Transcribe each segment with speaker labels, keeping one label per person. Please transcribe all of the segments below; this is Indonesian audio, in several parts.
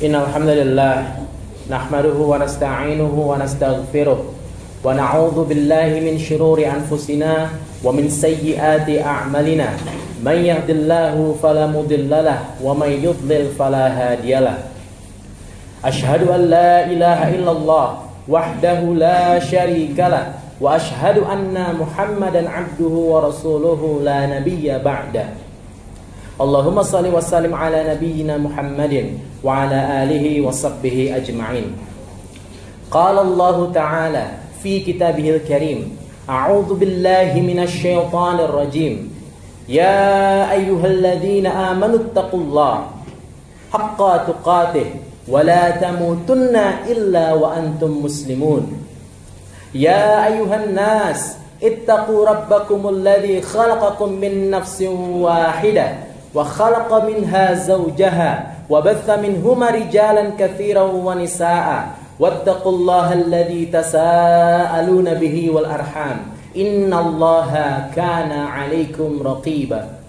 Speaker 1: Innal hamdalillah nahmaduhu wa nasta'inuhu wa nastaghfiruh wa na'udzu billahi min shururi anfusina wa min sayyiati a'malina. Man yahdihillahu fala mudhillalah wa man yudlil fala hadiyalah. Asyhadu an la ilaha illallah wahdahu la syarikalah wa asyhadu anna Muhammadan 'abduhu wa rasuluhu la nabiyya ba'dah. Allahumma salli wa sallim ala nabiyyina Muhammadin wa ala alihi wa sahbihi ajma'in. Qala Allah Ta'ala fi kitabihil karim, a'udzu billahi minasy syaithanir rajim. Ya ayyuhalladzina amanu taqullaha haqqa tuqatih wa la tamutunna illa wa antum muslimun. Ya ayyuhan nas ittaqu rabbakumul ladzi khalaqakum min nafsin wahidah wa khalaqa minha zawjaha wa batha minhuma rijalan katsiran wa nisaa'a wattaqullaha alladzi tasaaluna bihi wal arham innallaha kana 'alaikum raqiba.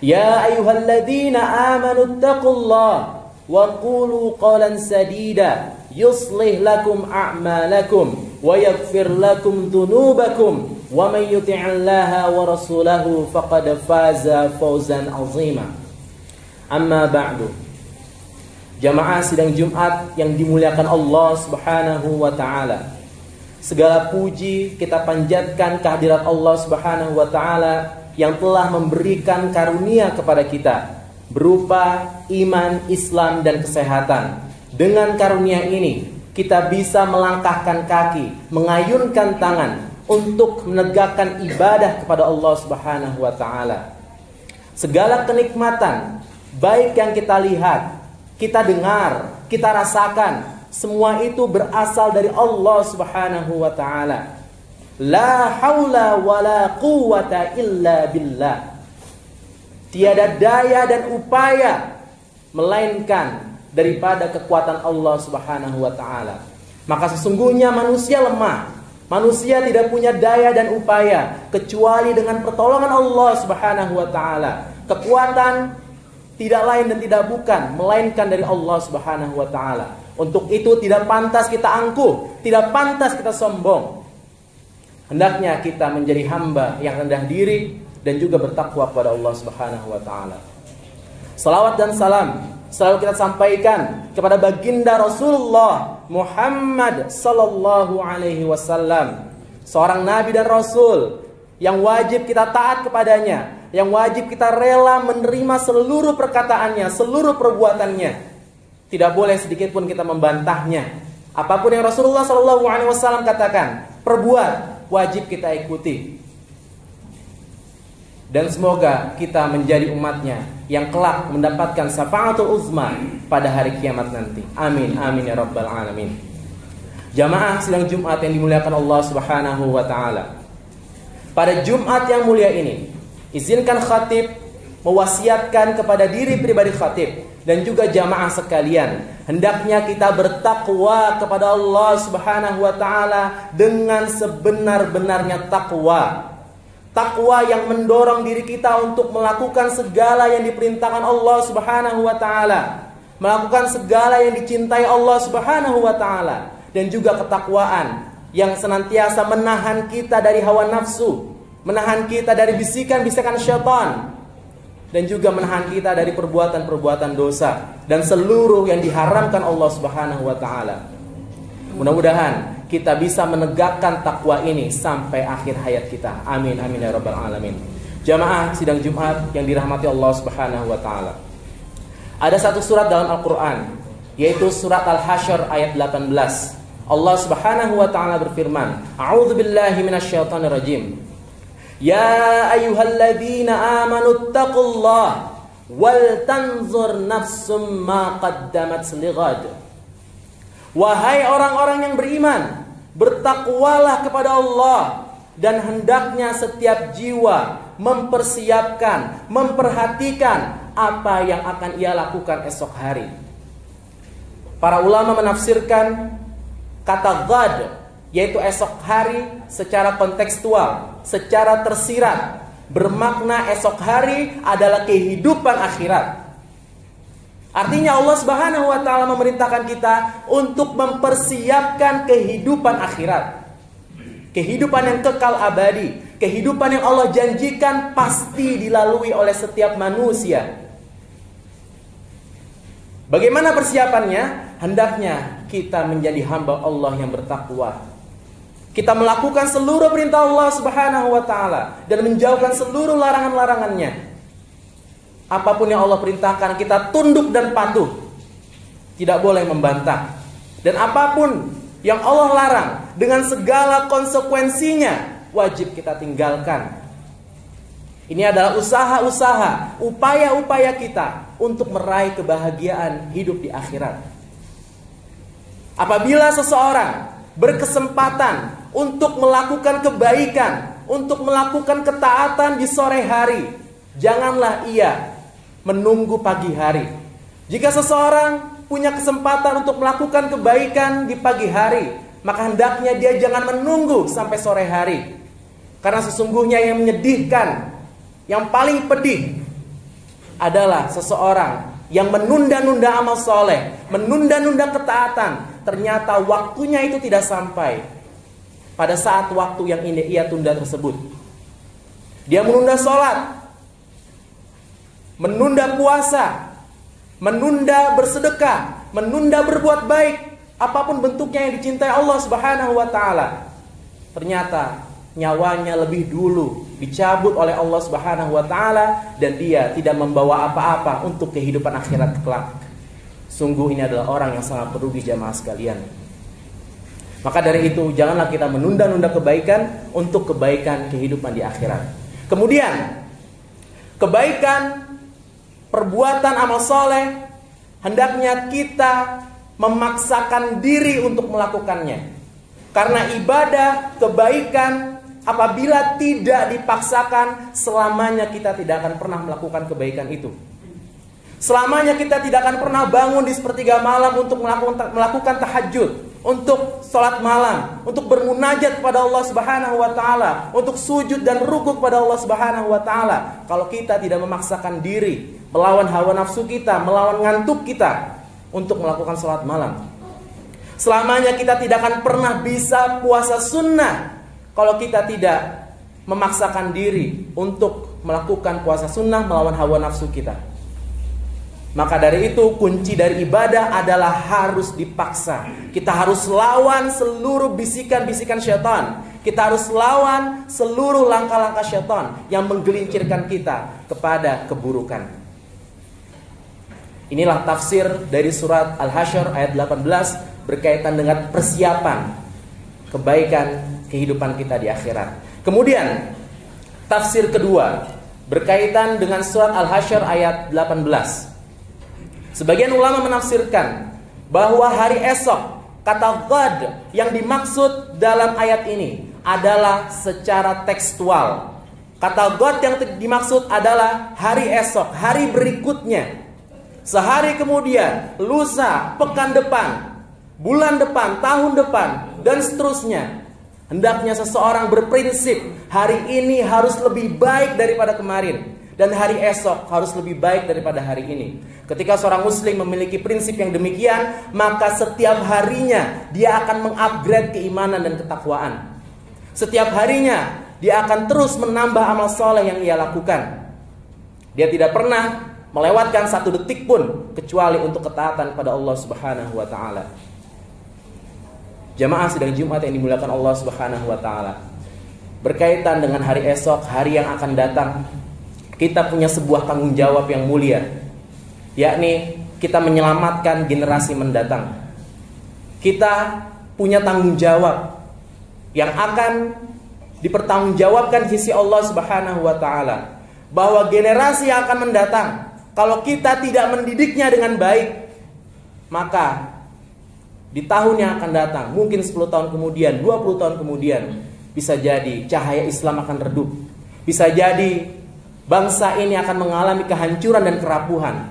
Speaker 1: Ya ayyuhalladzina amanu taqullaha wa qulu qawlan sadida yuslih lakum a'malakum wa yaghfir lakum dhunubakum wa may yuti'illaha wa rasulahu faqad faza fawzan 'azima. Amma ba'du. Jamaah sidang Jumat yang dimuliakan Allah Subhanahu wa taala. Segala puji kita panjatkan kehadirat Allah Subhanahu wa taala yang telah memberikan karunia kepada kita berupa iman, Islam dan kesehatan. Dengan karunia ini kita bisa melangkahkan kaki, mengayunkan tangan untuk menegakkan ibadah kepada Allah Subhanahu wa taala. Segala kenikmatan baik yang kita lihat, kita dengar, kita rasakan, semua itu berasal dari Allah Subhanahu wa taala. La haula wala quwwata illa billah. Tiada daya dan upaya melainkan daripada kekuatan Allah Subhanahu wa taala. Maka sesungguhnya manusia lemah. Manusia tidak punya daya dan upaya kecuali dengan pertolongan Allah Subhanahu wa taala. Kekuatan tidak lain dan tidak bukan melainkan dari Allah Subhanahu wa taala. Untuk itu tidak pantas kita angkuh, tidak pantas kita sombong. Hendaknya kita menjadi hamba yang rendah diri dan juga bertakwa kepada Allah Subhanahu wa taala. Salawat dan salam selalu kita sampaikan kepada baginda Rasulullah Muhammad sallallahu alaihi wasallam, seorang nabi dan rasul yang wajib kita taat kepadanya, yang wajib kita rela menerima seluruh perkataannya, seluruh perbuatannya. Tidak boleh sedikit pun kita membantahnya. Apapun yang Rasulullah sallallahu alaihi wasallam katakan, perbuat, wajib kita ikuti. Dan semoga kita menjadi umatnya yang kelak mendapatkan syafaatul uzma pada hari kiamat nanti. Amin, amin ya rabbal alamin. Jamaah sidang Jumat yang dimuliakan Allah Subhanahu wa taala. Pada Jumat yang mulia ini, izinkan khatib mewasiatkan kepada diri pribadi khatib dan juga jamaah sekalian, hendaknya kita bertakwa kepada Allah Subhanahu wa taala dengan sebenar-benarnya takwa. Takwa yang mendorong diri kita untuk melakukan segala yang diperintahkan Allah Subhanahu wa taala, melakukan segala yang dicintai Allah Subhanahu wa taala, dan juga ketakwaan yang senantiasa menahan kita dari hawa nafsu, menahan kita dari bisikan-bisikan syaitan, dan juga menahan kita dari perbuatan-perbuatan dosa dan seluruh yang diharamkan Allah Subhanahu wa taala. Mudah-mudahan kita bisa menegakkan takwa ini sampai akhir hayat kita. Amin, amin ya rabbal alamin. Jamaah sidang Jumat yang dirahmati Allah Subhanahu wa taala. Ada satu surat dalam Al-Qur'an, yaitu surat Al-Hasyr ayat 18. Allah Subhanahu wa taala berfirman, A'udzu billahi minasyaitonir rajim. Ya ayyuhalladzina amanu taqullaha wal tanzur nafsum ma qaddamat lighad. Wahai orang-orang yang beriman, bertakwalah kepada Allah, dan hendaknya setiap jiwa mempersiapkan, memperhatikan apa yang akan ia lakukan esok hari. Para ulama menafsirkan kata ghad, yaitu esok hari, secara kontekstual, secara tersirat, bermakna esok hari adalah kehidupan akhirat. Artinya Allah Subhanahu wa taala memerintahkan kita untuk mempersiapkan kehidupan akhirat. Kehidupan yang kekal abadi, kehidupan yang Allah janjikan pasti dilalui oleh setiap manusia. Bagaimana persiapannya? Hendaknya kita menjadi hamba Allah yang bertakwa. Kita melakukan seluruh perintah Allah Subhanahu wa taala dan menjauhkan seluruh larangan-larangannya. Apapun yang Allah perintahkan kita tunduk dan patuh. Tidak boleh membantah. Dan apapun yang Allah larang dengan segala konsekuensinya wajib kita tinggalkan. Ini adalah usaha-usaha, upaya-upaya kita untuk meraih kebahagiaan hidup di akhirat. Apabila seseorang berkesempatan untuk melakukan kebaikan, untuk melakukan ketaatan di sore hari, janganlah ia menunggu pagi hari. Jika seseorang punya kesempatan untuk melakukan kebaikan di pagi hari, maka hendaknya dia jangan menunggu sampai sore hari. Karena sesungguhnya yang menyedihkan, yang paling pedih adalah seseorang yang menunda-nunda amal soleh, menunda-nunda ketaatan. Ternyata waktunya itu tidak sampai pada saat waktu yang ini ia tunda tersebut. Dia menunda sholat, menunda puasa, menunda bersedekah, menunda berbuat baik, apapun bentuknya yang dicintai Allah Subhanahu wa taala. Ternyata nyawanya lebih dulu dicabut oleh Allah Subhanahu wa taala dan dia tidak membawa apa-apa untuk kehidupan akhirat kelak. Sungguh ini adalah orang yang sangat merugi jamaah sekalian. Maka dari itu janganlah kita menunda-nunda kebaikan untuk kebaikan kehidupan di akhirat. Kemudian kebaikan perbuatan amal soleh, hendaknya kita memaksakan diri untuk melakukannya. Karena ibadah, kebaikan, apabila tidak dipaksakan, selamanya kita tidak akan pernah melakukan kebaikan itu. Selamanya kita tidak akan pernah bangun di sepertiga malam untuk melakukan tahajud, untuk sholat malam, untuk bermunajat kepada Allah Subhanahu wa taala, untuk sujud dan rukuk kepada Allah Subhanahu wa taala. Kalau kita tidak memaksakan diri, melawan hawa nafsu kita, melawan ngantuk kita untuk melakukan sholat malam, selamanya kita tidak akan pernah bisa puasa sunnah kalau kita tidak memaksakan diri untuk melakukan puasa sunnah melawan hawa nafsu kita. Maka dari itu kunci dari ibadah adalah harus dipaksa. Kita harus lawan seluruh bisikan-bisikan syaitan. Kita harus lawan seluruh langkah-langkah syaitan yang menggelincirkan kita kepada keburukan. Inilah tafsir dari surat Al-Hasyr ayat 18 berkaitan dengan persiapan kebaikan kehidupan kita di akhirat. Kemudian tafsir kedua berkaitan dengan surat Al-Hasyr ayat 18. Sebagian ulama menafsirkan bahwa hari esok, kata ghad yang dimaksud dalam ayat ini adalah secara tekstual. Kata ghad yang dimaksud adalah hari esok, hari berikutnya, sehari kemudian, lusa, pekan depan, bulan depan, tahun depan, dan seterusnya. Hendaknya seseorang berprinsip hari ini harus lebih baik daripada kemarin, dan hari esok harus lebih baik daripada hari ini. Ketika seorang muslim memiliki prinsip yang demikian, maka setiap harinya dia akan mengupgrade keimanan dan ketakwaan. Setiap harinya dia akan terus menambah amal soleh yang ia lakukan. Dia tidak pernah melewatkan satu detik pun kecuali untuk ketaatan pada Allah Subhanahu wa taala. Jamaah sidang Jumat yang dimuliakan Allah Subhanahu wa taala, berkaitan dengan hari esok, hari yang akan datang, kita punya sebuah tanggung jawab yang mulia, yakni kita menyelamatkan generasi mendatang. Kita punya tanggung jawab yang akan dipertanggungjawabkan di sisi Allah Subhanahu wa taala, bahwa generasi yang akan mendatang, kalau kita tidak mendidiknya dengan baik, maka di tahun yang akan datang, mungkin 10 tahun kemudian, 20 tahun kemudian, bisa jadi cahaya Islam akan redup. Bisa jadi bangsa ini akan mengalami kehancuran dan kerapuhan.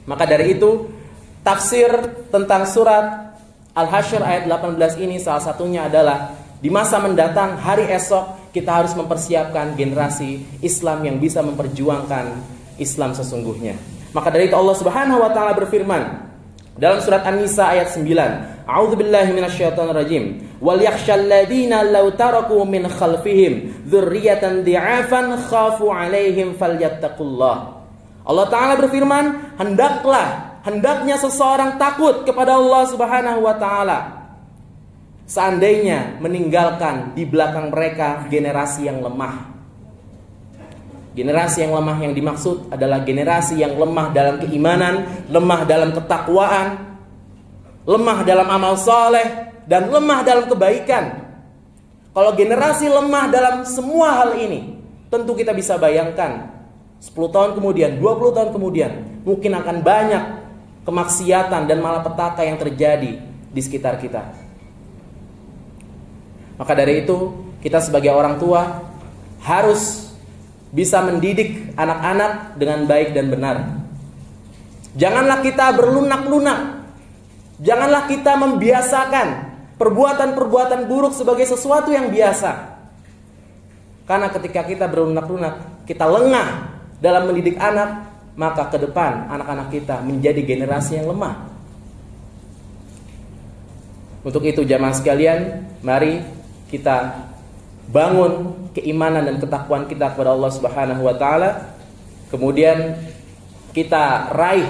Speaker 1: Maka dari itu, tafsir tentang surat Al-Hasyr ayat 18 ini salah satunya adalah di masa mendatang, hari esok, kita harus mempersiapkan generasi Islam yang bisa memperjuangkan Islam sesungguhnya. Maka dari itu Allah Subhanahu wa taala berfirman dalam surat An-Nisa ayat 9, A'udzubillahi minasyaitonirrajim. Wal yakhshal ladzina law taraku min khalfihim dzurriyyatan dhi'afan khafu 'alaihim falyattaqullah. Allah taala berfirman, hendaknya seseorang takut kepada Allah Subhanahu wa taala seandainya meninggalkan di belakang mereka generasi yang lemah. Generasi yang lemah yang dimaksud adalah generasi yang lemah dalam keimanan, lemah dalam ketakwaan, lemah dalam amal soleh, dan lemah dalam kebaikan. Kalau generasi lemah dalam semua hal ini, tentu kita bisa bayangkan 10 tahun kemudian, 20 tahun kemudian, mungkin akan banyak kemaksiatan dan malapetaka yang terjadi di sekitar kita. Maka dari itu, kita sebagai orang tua harus bisa mendidik anak-anak dengan baik dan benar. Janganlah kita berlunak-lunak. Janganlah kita membiasakan perbuatan-perbuatan buruk sebagai sesuatu yang biasa. Karena ketika kita berlunak-lunak, kita lengah dalam mendidik anak, maka ke depan anak-anak kita menjadi generasi yang lemah. Untuk itu jamaah sekalian, mari kita bangun keimanan dan ketakwaan kita kepada Allah Subhanahu wa taala. Kemudian kita raih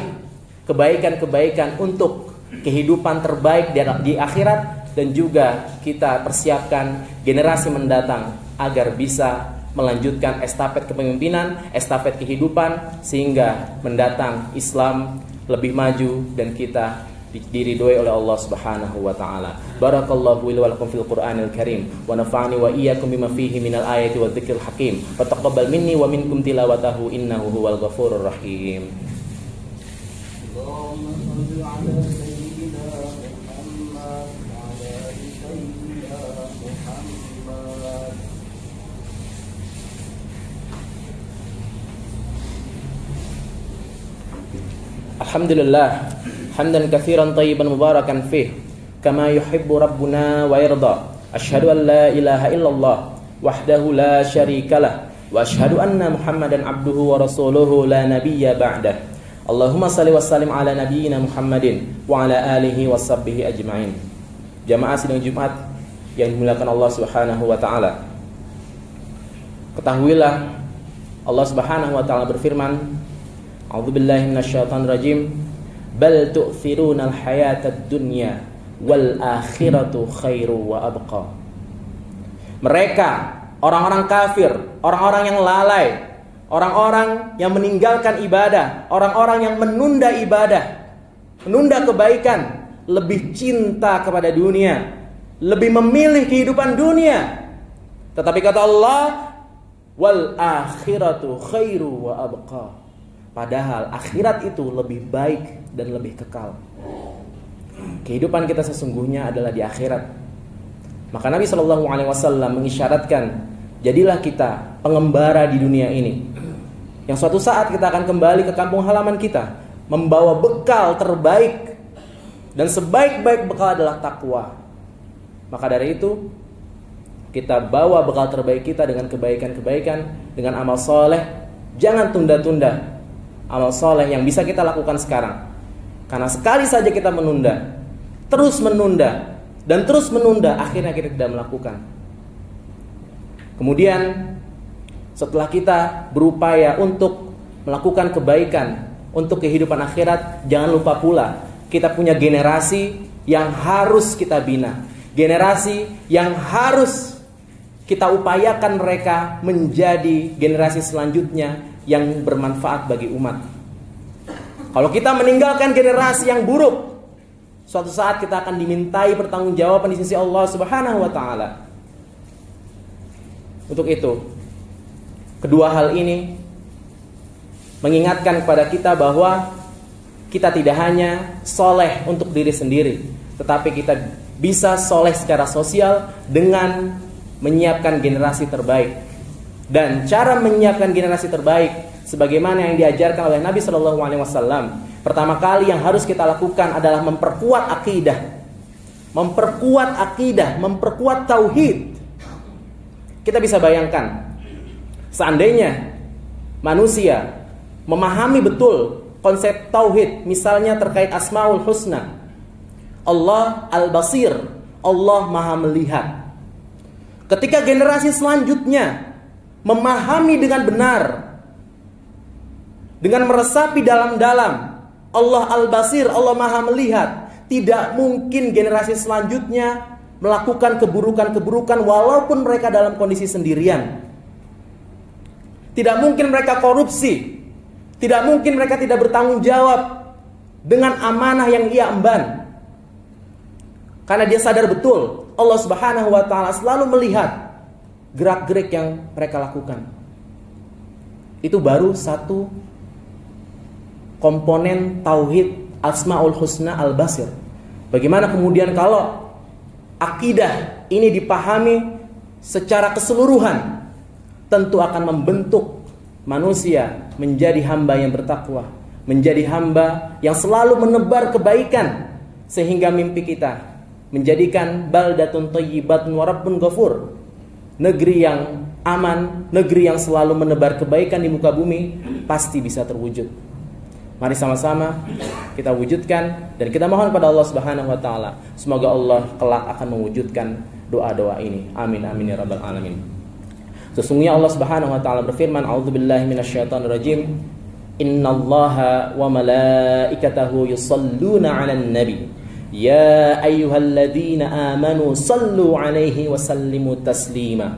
Speaker 1: kebaikan-kebaikan untuk kehidupan terbaik di akhirat, dan juga kita persiapkan generasi mendatang agar bisa melanjutkan estafet kepemimpinan, estafet kehidupan, sehingga mendatang Islam lebih maju dan kita diridhoi oleh Allah Subhanahu wa taala. Barakallahu li wa lakum fil Qur'anil Karim wa nafa'ani wa iyyakum bima fihi minal ayati wadh-dhikril hakim. Wa taqabbal minni wa minkum tilawatahu innahu huwal ghafurur rahim. Allahumma shalli ala sayyidina Muhammad wa ala ali sayyidina Muhammad. Alhamdulillah hamdan katsiran thayyiban mubarakan fih kama yuhibbu rabbuna wa yarda. Asyhadu an la ilaha illallah wahdahu la syarikalah wa asyhadu anna Muhammadan abduhu wa rasuluhu la nabiyya ba'dah. Allahumma shalli wa sallim ala nabiyyina Muhammadin wa ala alihi wa sahbihi ajma'in. Jamaah sidang Jumat yang dimuliakan Allah Subhanahu wa taala. Ketahuilah Allah Subhanahu wa taala berfirman, A'udzubillahi minasyaitonir rajim. Bal tu'thirunal hayatad dunya wal akhiratu khairu wa abqa. Mereka, orang-orang kafir, orang-orang yang lalai, orang-orang yang meninggalkan ibadah, orang-orang yang menunda ibadah, menunda kebaikan, lebih cinta kepada dunia, lebih memilih kehidupan dunia. Tetapi kata Allah, wal akhiratu khairu wa abqa. Padahal akhirat itu lebih baik dan lebih kekal. Kehidupan kita sesungguhnya adalah di akhirat. Maka Nabi SAW mengisyaratkan, jadilah kita pengembara di dunia ini, yang suatu saat kita akan kembali ke kampung halaman kita, membawa bekal terbaik, dan sebaik-baik bekal adalah takwa. Maka dari itu, kita bawa bekal terbaik kita dengan kebaikan-kebaikan, dengan amal soleh. Jangan tunda-tunda amal soleh yang bisa kita lakukan sekarang. Karena sekali saja kita menunda, terus menunda, dan terus menunda, akhirnya kita tidak melakukan. Kemudian setelah kita berupaya untuk melakukan kebaikan untuk kehidupan akhirat, jangan lupa pula kita punya generasi yang harus kita bina, generasi yang harus kita upayakan mereka menjadi generasi selanjutnya yang bermanfaat bagi umat. Kalau kita meninggalkan generasi yang buruk, suatu saat kita akan dimintai pertanggungjawaban di sisi Allah Subhanahu wa taala. Untuk itu, kedua hal ini mengingatkan kepada kita bahwa kita tidak hanya soleh untuk diri sendiri, tetapi kita bisa soleh secara sosial dengan menyiapkan generasi terbaik. Dan cara menyiapkan generasi terbaik sebagaimana yang diajarkan oleh Nabi SAW, pertama kali yang harus kita lakukan adalah memperkuat akidah, memperkuat tauhid. Kita bisa bayangkan, seandainya manusia memahami betul konsep tauhid, misalnya terkait Asmaul Husna. Allah Al-Basir, Allah Maha Melihat. Ketika generasi selanjutnya memahami dengan benar, dengan meresapi dalam-dalam Allah Al-Basir, Allah Maha Melihat, tidak mungkin generasi selanjutnya melakukan keburukan-keburukan walaupun mereka dalam kondisi sendirian. Tidak mungkin mereka korupsi, tidak mungkin mereka tidak bertanggung jawab dengan amanah yang ia emban. Karena dia sadar betul Allah Subhanahu wa ta'ala selalu melihat gerak-gerik yang mereka lakukan. Itu baru satu komponen tauhid Asmaul Husna Al-Basir. Bagaimana kemudian kalau akidah ini dipahami secara keseluruhan, tentu akan membentuk manusia menjadi hamba yang bertakwa, menjadi hamba yang selalu menebar kebaikan, sehingga mimpi kita menjadikan baldatun thayyibatun wa rabbun ghafur, negeri yang aman, negeri yang selalu menebar kebaikan di muka bumi, pasti bisa terwujud. Mari sama-sama kita wujudkan dan kita mohon pada Allah Subhanahu wa taala, semoga Allah kelak akan mewujudkan doa-doa ini. Amin amin ya rabbal alamin. Sesungguhnya Allah Subhanahu wa taala berfirman, a'udzubillahi minasyaitonir rajim, innallaha wa malaikatahu yusholluna 'alan nabi ya ayyuhalladzina amanu sallu 'alaihi wa sallimu taslima.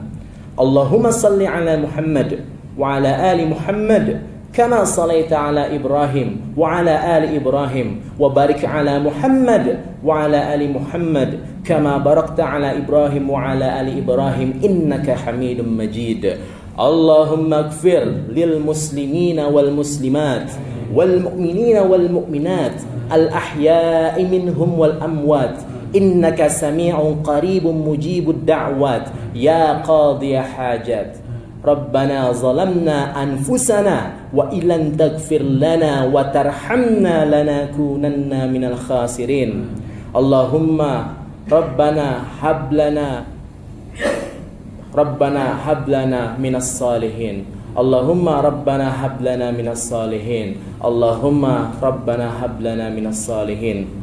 Speaker 1: Allahumma salli 'ala Muhammad wa 'ala ali Muhammad kama salaita 'ala Ibrahim wa 'ala ali Ibrahim wa barik 'ala Muhammad wa 'ala ali Muhammad kama barakta 'ala Ibrahim wa 'ala ali Ibrahim innaka Hamidum Majid. Allahumma ighfir lil muslimina wal muslimat wal mu'minina wal mu'minat al ahya'i minhum wal amwat innaka sami'un qaribun mujibud da'wat ya qadhiya hajat. Rabbana zalamna anfusana wa illam taghfir lana wa tarhamna lanakunanna minal khasirin. Allahumma Rabbana hablana minas salihin. Allahumma Rabbana hablana minas salihin. Allahumma Rabbana hablana minas salihin.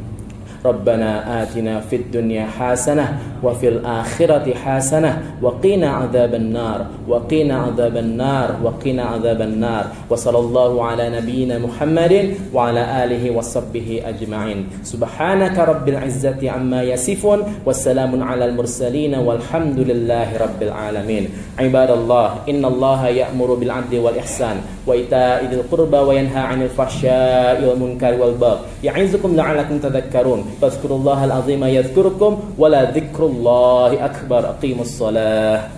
Speaker 1: Rabbana atina fid dunya hasanah wa fil akhirati hasanah wa qina adzaban nar wa qina adzaban nar wa qina adzaban nar. Wa sallallahu ala nabiyyina Muhammadin wa ala alihi wa sahbihi ajma'in. Subhanaka rabbil izzati amma yasifun wa salamun alal mursalin walhamdulillahi rabbil alamin. Ibadallah, innallaha ya'muru bil 'adli wal ihsan wa ita'i dzil qurba wa yanha 'anil fahsya'i wal munkari wal baghi ya'izukum la'allakum tadhakkarun. Fadhkurullahal azima yadhkurukum wa la dzikrullahi akbar. Aqimus shalah.